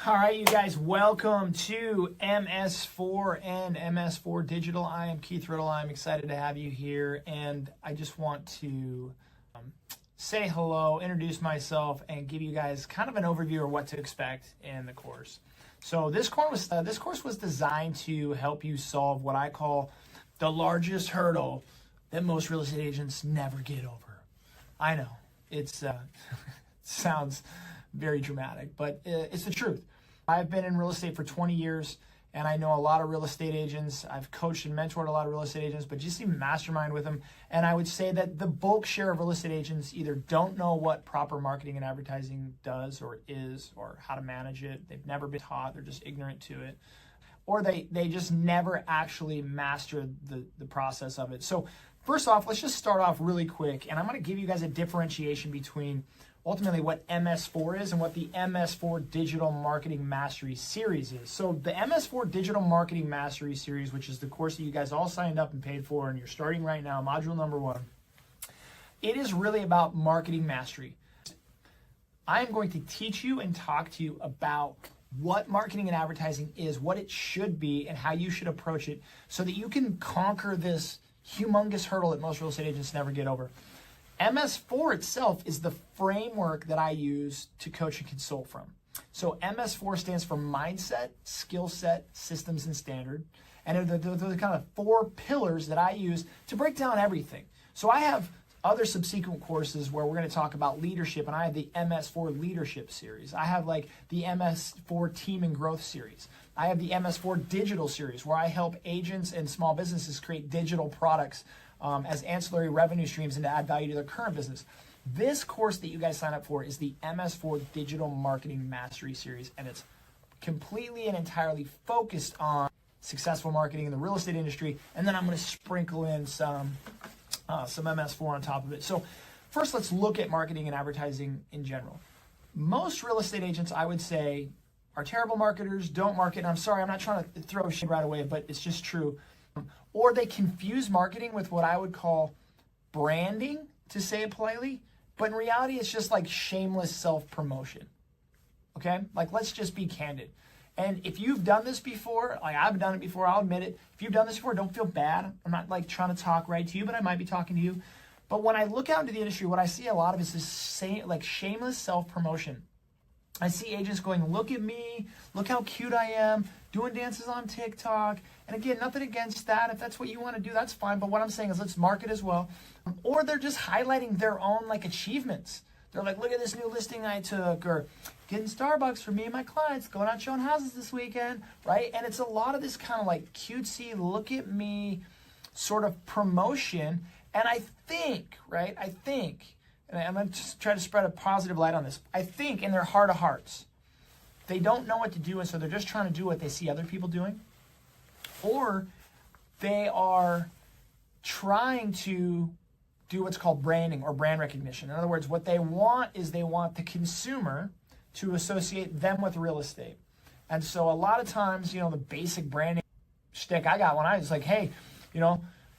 All right, you guys, welcome to MS4 and MS4 Digital. I am Keith Riddle. I'm excited to have you here, and I just want to say hello, introduce myself, and give you guys kind of an overview of what to expect in the course. So this course was designed to help you solve what I call the largest hurdle that most real estate agents never get over. I know, it sounds very dramatic, but it's the truth. I've been in real estate for 20 years, and I know a lot of real estate agents. I've coached and mentored a lot of real estate agents, but just even mastermind with them. And I would say that the bulk share of real estate agents either don't know what proper marketing and advertising does or is, or how to manage it. They've never been taught. They're just ignorant to it. Or they just never actually mastered the process of it. So first off, let's just start off really quick, and I'm going to give you guys a differentiation between ultimately what MS4 is and what the MS4 Digital Marketing Mastery Series is. So the MS4 Digital Marketing Mastery Series, which is the course that you guys all signed up and paid for, and you're starting right now, module number 1, it is really about marketing mastery. I'm going to teach you and talk to you about what marketing and advertising is, what it should be, and how you should approach it so that you can conquer this humongous hurdle that most real estate agents never get over. MS4 itself is the framework that I use to coach and consult from. So MS4 stands for Mindset, Skill Set, Systems, and Standard. And they're the kind of 4 pillars that I use to break down everything. So I have other subsequent courses where we're going to talk about leadership, and I have the MS4 Leadership Series. I have like the MS4 Team and Growth Series. I have the MS4 Digital Series, where I help agents and small businesses create digital products as ancillary revenue streams and to add value to their current business. This course that you guys sign up for is the MS4 Digital Marketing Mastery Series, and it's completely and entirely focused on successful marketing in the real estate industry, and then I'm going to sprinkle in some MS4 on top of it. So first, let's look at marketing and advertising in general. Most real estate agents, I would say, are terrible marketers, don't market. And I'm sorry, I'm not trying to throw shade right away, but it's just true. Or they confuse marketing with what I would call branding, to say it politely. But in reality, it's just like shameless self-promotion. Okay? Like, let's just be candid. And if you've done this before, like I've done it before, I'll admit it. If you've done this before, don't feel bad. I'm not like trying to talk right to you, but I might be talking to you. But when I look out into the industry, what I see a lot of is this same, like shameless self-promotion. I see agents going, look at me, look how cute I am, doing dances on TikTok. And again, nothing against that. If that's what you want to do, that's fine. But what I'm saying is let's market as well. Or they're just highlighting their own like achievements. They're like, look at this new listing I took, or getting Starbucks for me and my clients, going out showing houses this weekend, right? And it's a lot of this kind of like cutesy, look at me sort of promotion. And I think, right, and I'm going to try to spread a positive light on this. I think in their heart of hearts, they don't know what to do, and so they're just trying to do what they see other people doing. Or they are trying to do what's called branding or brand recognition. In other words, what they want is they want the consumer to associate them with real estate. And so a lot of times, the basic branding shtick I got when I was like, hey,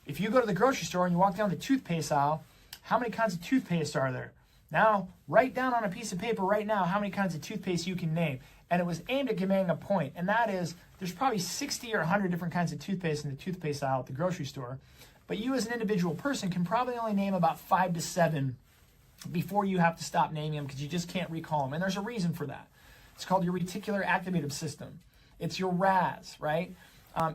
if you go to the grocery store and you walk down the toothpaste aisle, how many kinds of toothpaste are there? Now, write down on a piece of paper right now how many kinds of toothpaste you can name. And it was aimed at conveying a point, and that is there's probably 60 or 100 different kinds of toothpaste in the toothpaste aisle at the grocery store. But you as an individual person can probably only name about 5 to 7 before you have to stop naming them because you just can't recall them. And there's a reason for that. It's called your reticular activative system. It's your RAS, right?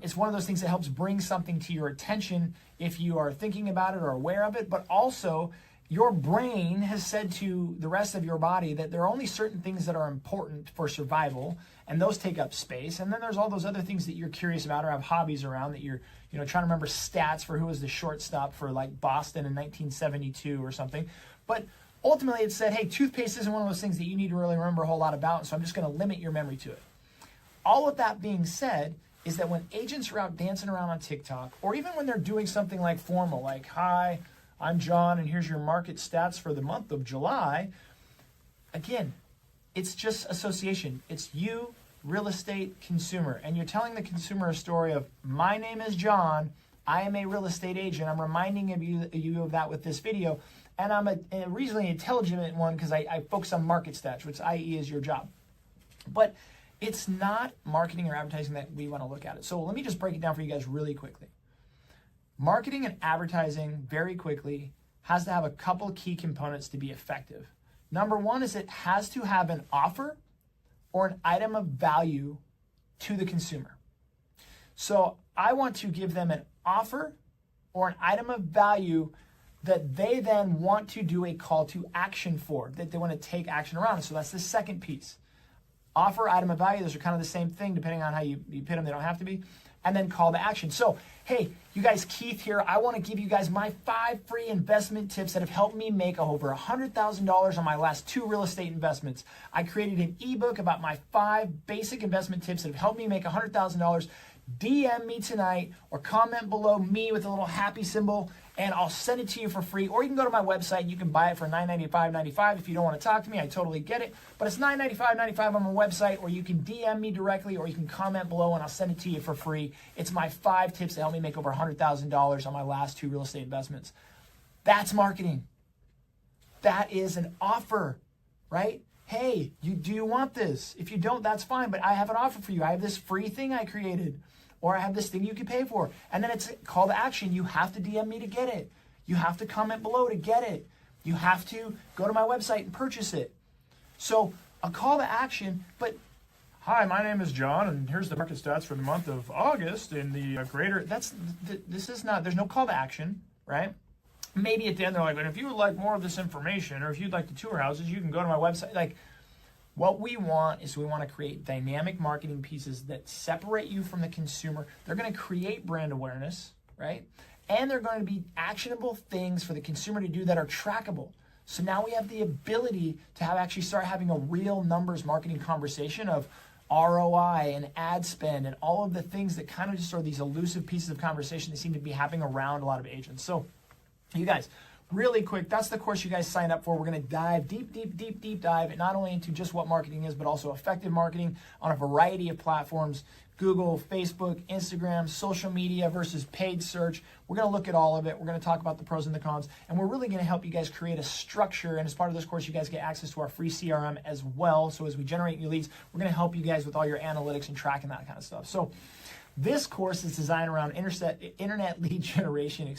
It's one of those things that helps bring something to your attention if you are thinking about it or aware of it, but also your brain has said to the rest of your body that there are only certain things that are important for survival, and those take up space. And then there's all those other things that you're curious about or have hobbies around that you're trying to remember stats for who was the shortstop for like Boston in 1972 or something. But ultimately it said, hey, toothpaste isn't one of those things that you need to really remember a whole lot about, so I'm just going to limit your memory to it. All of that being said, is that when agents are out dancing around on TikTok, or even when they're doing something like formal, like, hi, I'm John, and here's your market stats for the month of July, again, it's just association. It's you, real estate, consumer, and you're telling the consumer a story of, my name is John, I am a real estate agent, I'm reminding you of that with this video, and I'm a reasonably intelligent one because I focus on market stats, which i.e. is your job. But It's not marketing or advertising that we want to look at it. So let me just break it down for you guys really quickly. Marketing and advertising, very quickly, has to have a couple key components to be effective. Number one is it has to have an offer or an item of value to the consumer. So I want to give them an offer or an item of value that they then want to do a call to action for, that they want to take action around. So that's the second piece. Offer, item of value, those are kind of the same thing depending on how you pit them, they don't have to be. And then call to action. So, hey, you guys, Keith here. I want to give you guys my 5 free investment tips that have helped me make over $100,000 on my last 2 real estate investments. I created an ebook about my 5 basic investment tips that have helped me make $100,000. DM me tonight or comment below me with a little happy symbol and I'll send it to you for free. Or you can go to my website and you can buy it for $995.95 if you don't want to talk to me. I totally get it. But it's $995.95 on my website, or you can DM me directly, or you can comment below and I'll send it to you for free. It's my 5 tips that helped me make over $100,000 on my last 2 real estate investments. That's marketing. That is an offer, right? Hey, do you want this? If you don't, that's fine, but I have an offer for you. I have this free thing I created, or I have this thing you can pay for. And then it's a call to action. You have to DM me to get it. You have to comment below to get it. You have to go to my website and purchase it. So a call to action, but hi, my name is John, and here's the market stats for the month of August in the greater, this is not, there's no call to action, right? Maybe at the end they're like, but if you would like more of this information, or if you'd like to tour houses, you can go to my website. Like, what we want is we want to create dynamic marketing pieces that separate you from the consumer. They're going to create brand awareness, right? And they're going to be actionable things for the consumer to do that are trackable. So now we have the ability to actually start having a real numbers marketing conversation of ROI and ad spend and all of the things that kind of just are these elusive pieces of conversation that seem to be happening around a lot of agents. So you guys, really quick, that's the course you guys signed up for. We're going to dive deep dive, not only into just what marketing is, but also effective marketing on a variety of platforms: Google, Facebook, Instagram, social media versus paid search. We're going to look at all of it. We're going to talk about the pros and the cons, and we're really going to help you guys create a structure. And as part of this course, you guys get access to our free CRM as well. So as we generate new leads, we're going to help you guys with all your analytics and tracking that kind of stuff. So this course is designed around internet lead generation, and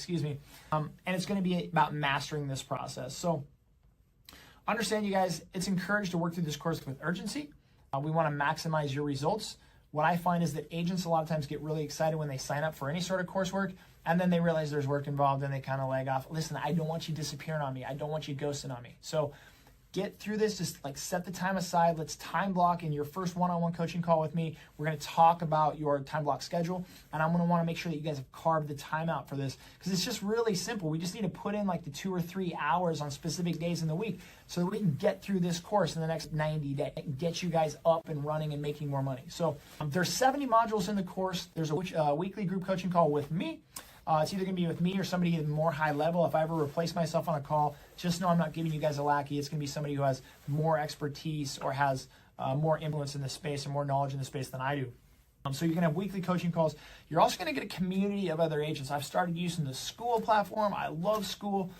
it's going to be about mastering this process. So understand, you guys, it's encouraged to work through this course with urgency. We want to maximize your results. What I find is that agents a lot of times get really excited when they sign up for any sort of coursework, and then they realize there's work involved and they kind of lag off. Listen, I don't want you disappearing on me. I don't want you ghosting on me. So get through this, just like set the time aside. Let's time block in your first one-on-one coaching call with me. We're going to talk about your time block schedule, and I'm going to want to make sure that you guys have carved the time out for this, because it's just really simple. We just need to put in like the 2 or 3 hours on specific days in the week so that we can get through this course in the next 90 days and get you guys up and running and making more money. So there's 70 modules in the course. There's a weekly group coaching call with me. It's either going to be with me or somebody even more high level. If I ever replace myself on a call, just know I'm not giving you guys a lackey. It's going to be somebody who has more expertise or has more influence in the space and more knowledge in the space than I do. So you're going to have weekly coaching calls. You're also going to get a community of other agents. I've started using the School platform. I love School.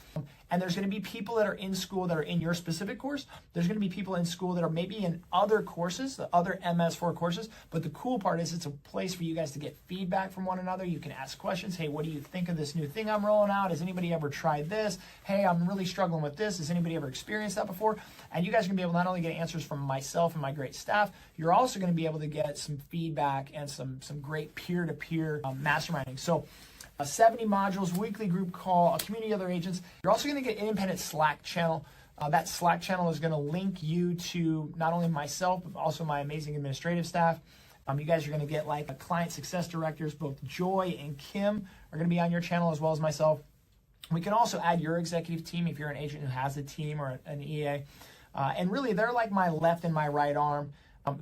And there's going to be people that are in School that are in your specific course. There's going to be people in School that are maybe in other courses, the other MS4 courses. But the cool part is it's a place for you guys to get feedback from one another. You can ask questions. Hey, what do you think of this new thing I'm rolling out? Has anybody ever tried this? Hey, I'm really struggling with this. Has anybody ever experienced that before? And you guys are going to be able to not only get answers from myself and my great staff, you're also going to be able to get some feedback and some great peer-to-peer masterminding. So 70 modules, weekly group call, a community of other agents. You're also going to get an independent Slack channel. That Slack channel is going to link you to not only myself, but also my amazing administrative staff. You guys are going to get like client success directors. Both Joy and Kim are going to be on your channel as well as myself. We can also add your executive team if you're an agent who has a team or an EA. And really, they're like my left and my right arm.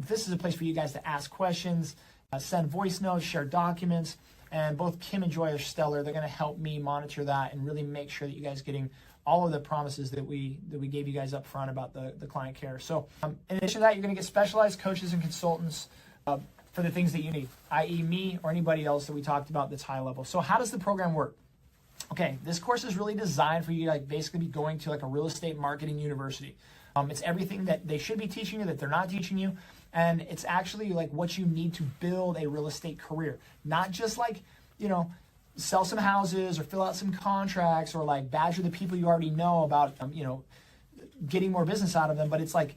This is a place for you guys to ask questions, send voice notes, share documents. And both Kim and Joy are stellar. They're going to help me monitor that and really make sure that you guys are getting all of the promises that we gave you guys up front about the client care. So in addition to that, you're going to get specialized coaches and consultants for the things that you need, i.e. me or anybody else that we talked about that's high level. So how does the program work? Okay, this course is really designed for you to like basically be going to like a real estate marketing university. It's everything that they should be teaching you that they're not teaching you. And it's actually like what you need to build a real estate career. Not just like, sell some houses or fill out some contracts or like badger the people you already know about, getting more business out of them. But it's like,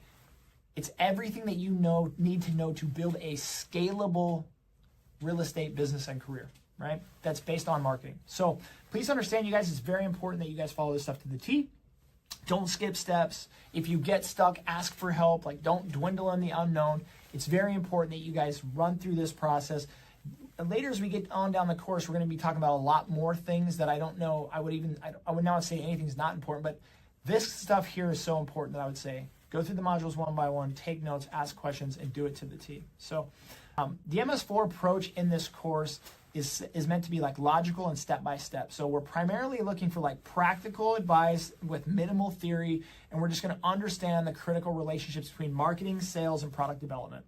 it's everything that you need to know to build a scalable real estate business and career, right? That's based on marketing. So please understand, you guys, it's very important that you guys follow this stuff to the T. Don't skip steps. If you get stuck, ask for help. Like, don't dwindle in the unknown. It's very important that you guys run through this process. And later, as we get on down the course, we're going to be talking about a lot more things that I don't know. I would not say anything's not important, but this stuff here is so important that I would say go through the modules one by one, take notes, ask questions, and do it to the T. So the MS4 approach in this course is meant to be like logical and step-by-step. So we're primarily looking for like practical advice with minimal theory, and we're just going to understand the critical relationships between marketing, sales, and product development.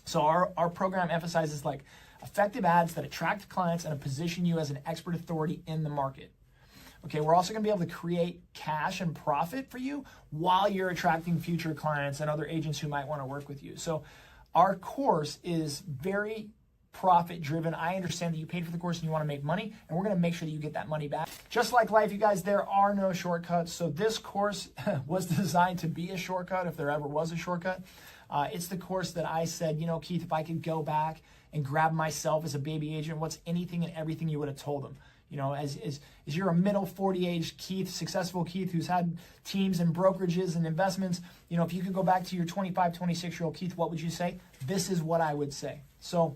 So our program emphasizes like effective ads that attract clients and position you as an expert authority in the market. Okay, we're also going to be able to create cash and profit for you while you're attracting future clients and other agents who might want to work with you. So our course is very profit driven. I understand that you paid for the course and you want to make money, and we're going to make sure that you get that money back. Just like life, you guys, there are no shortcuts. So this course was designed to be a shortcut if there ever was a shortcut. It's the course that I said, Keith, if I could go back and grab myself as a baby agent, what's anything and everything you would have told them? As you're a middle 40 age Keith, successful Keith who's had teams and brokerages and investments, if you could go back to your 25, 26-year-old Keith, what would you say? This is what I would say. So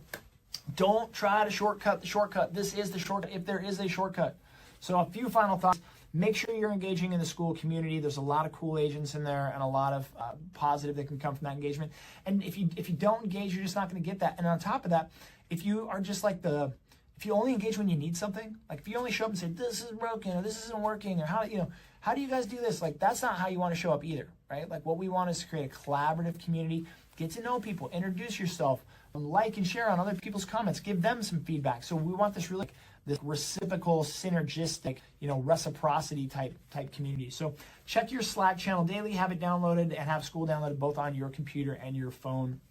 don't try to shortcut the shortcut. This is the shortcut if there is a shortcut. So a few final thoughts. Make sure you're engaging in the school community. There's a lot of cool agents in there and a lot of positive that can come from that engagement. And if you don't engage, you're just not going to get that. And on top of that, if you are just like if you only engage when you need something, like if you only show up and say, this is broken or this isn't working or how do you guys do this? Like that's not how you want to show up either, right? Like what we want is to create a collaborative community, get to know people, introduce yourself, like and share on other people's comments, give them some feedback. So we want this really this reciprocal, synergistic, reciprocity type community. So check your Slack channel daily, have it downloaded, and have school downloaded both on your computer and your phone.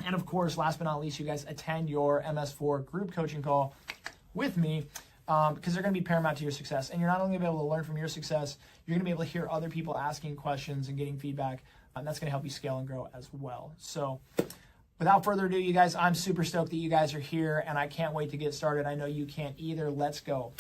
And of course, last but not least, you guys attend your MS4 group coaching call with me because they're going to be paramount to your success. And you're not only going to be able to learn from your success, you're going to be able to hear other people asking questions and getting feedback. And that's going to help you scale and grow as well. So without further ado, you guys, I'm super stoked that you guys are here, and I can't wait to get started. I know you can't either. Let's go.